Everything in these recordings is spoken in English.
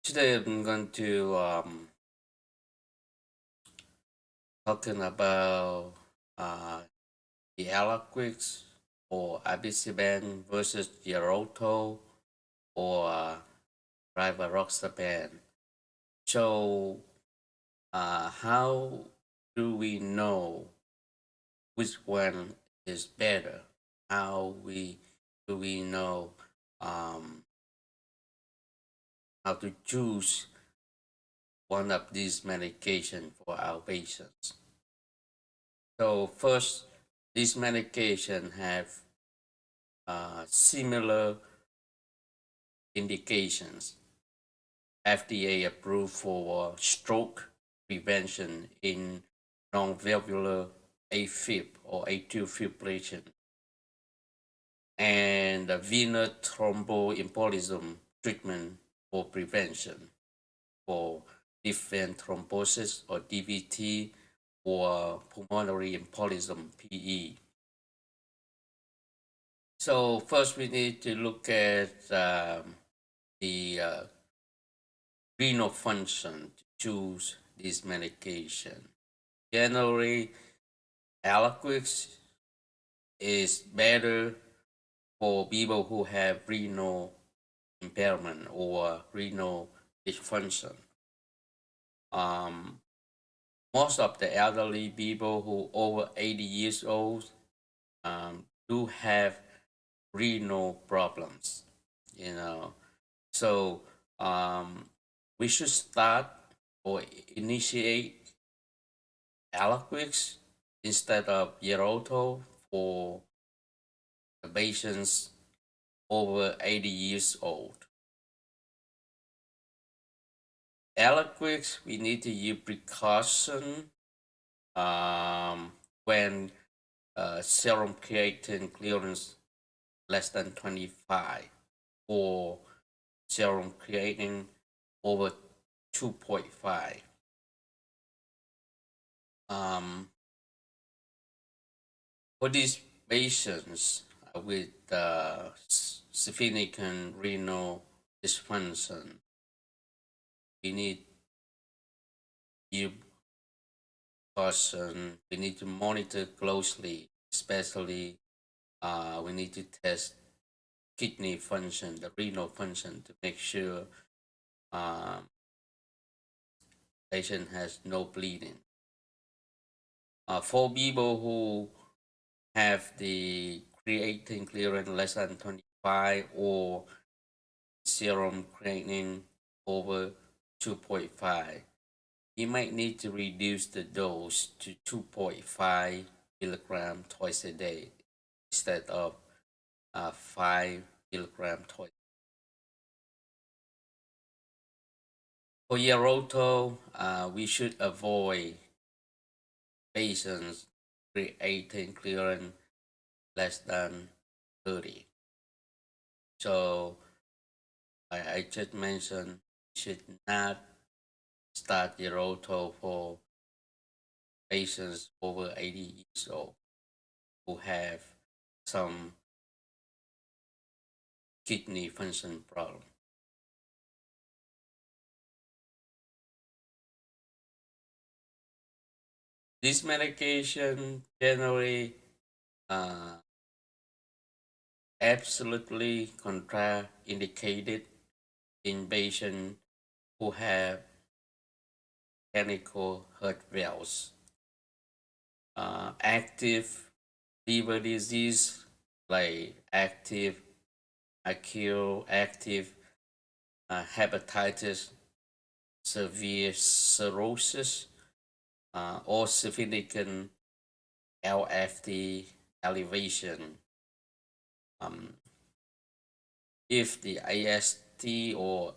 Today I'm going to talking about uh, the Eliquis or Abiciban versus Xarelto or rivaroxaban. So how do we know which one is better? How we do we know um, how to choose one of these medications for our patients? So first, these medications have similar indications. FDA approved for stroke prevention in non-valvular AFib or atrial fibrillation, and the venous thromboembolism treatment for prevention for deep vein thrombosis or DVT or pulmonary embolism PE. So first we need to look at the renal function to choose this medication. Generally, Eliquis is better for people who have renal impairment or renal dysfunction. Um, Most of the elderly people who over 80 years old do have renal problems, you know. So we should start or initiate Eliquis instead of Xarelto for the patients over 80 years old. Eliquis, we need to use precaution when serum creatine clearance less than 25 or serum creatinine over 2.5. For these patients with significant renal dysfunction, we need you caution. We need to monitor closely, especially we need to test kidney function, the renal function, to make sure patient has no bleeding. For people who have the creatine clearance less than 25 or serum creatinine over 2.5, you might need to reduce the dose to 2.5 milligram twice a day instead of 5 milligram twice. For Xarelto, we should avoid patients creatinine clearance less than 30. So I just mentioned you should not start Xarelto for patients over 80 years old who have some kidney function problem. This medication generally absolutely contraindicated in patients who have mechanical heart valves, active liver disease like active hepatitis, severe cirrhosis, or significant LFT elevation. If the AST or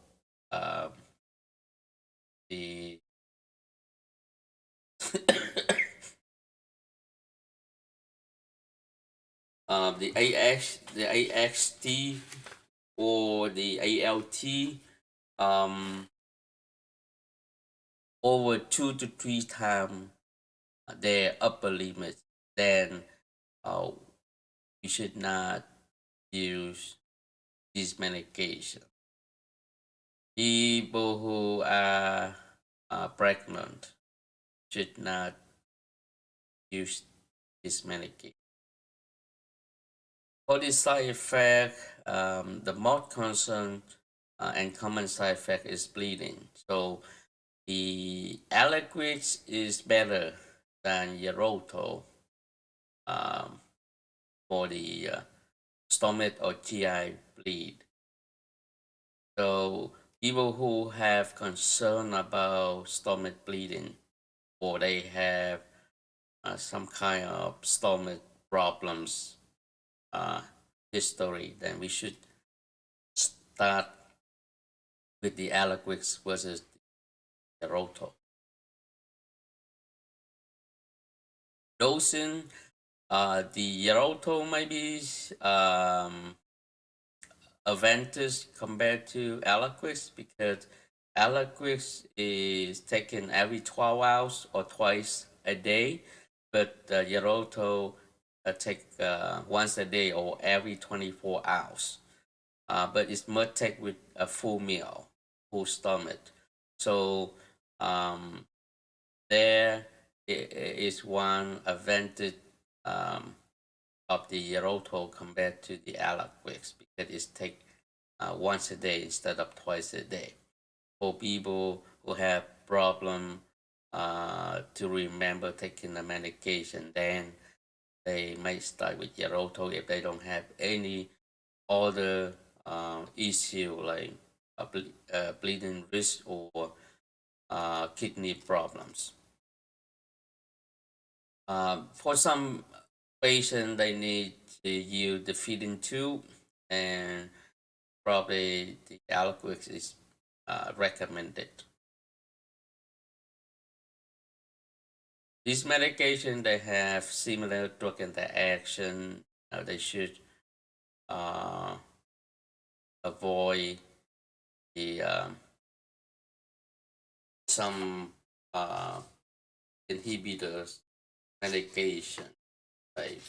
the the AXT or the ALT over 2 to 3 times their upper limit, then we should not use this medication. People who are pregnant should not use this medication. For the side effect, the most concern and common side effect is bleeding. So the Eliquis is better than Xarelto um, for the stomach or GI bleed. So people who have concern about stomach bleeding or they have some kind of stomach problems uh, history, then we should start with the Eliquis versus the Xarelto. Dosing, the Xarelto may be advantage compared to Eliquis because Eliquis is taken every 12 hours or twice a day, but Xarelto take once a day or every 24 hours. But it's must take with a full meal, full stomach. So there is one advantage of the Xarelto compared to the Eliquis because it's take once a day instead of twice a day. For people who have problem to remember taking the medication, then they may start with Xarelto if they don't have any other issue like bleeding risk or kidney problems. For some patients, they need to use the feeding tube, and probably the Eliquis is recommended. These medications, they have similar drug interaction. They should avoid the some inhibitors medication, like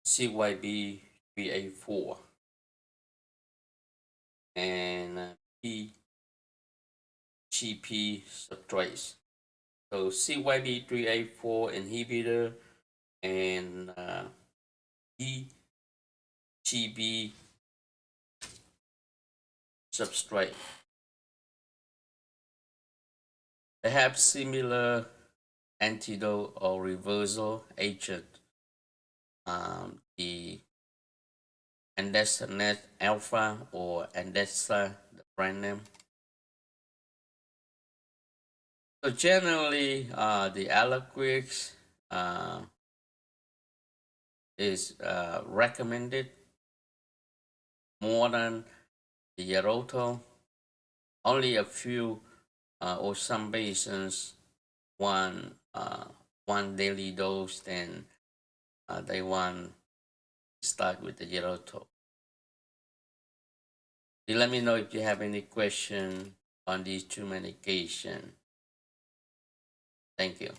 CYB 384 and PGP substrates. So CYB 384 inhibitor and PGB substrate. They have similar antidote or reversal agent. The Andexanet alpha or Andexa, the brand name. So generally, the Eliquis is recommended more than the Xarelto. Only a few or some patients want one daily dose, then they want to start with the Xarelto. Let me know if you have any question on these two medications. Thank you.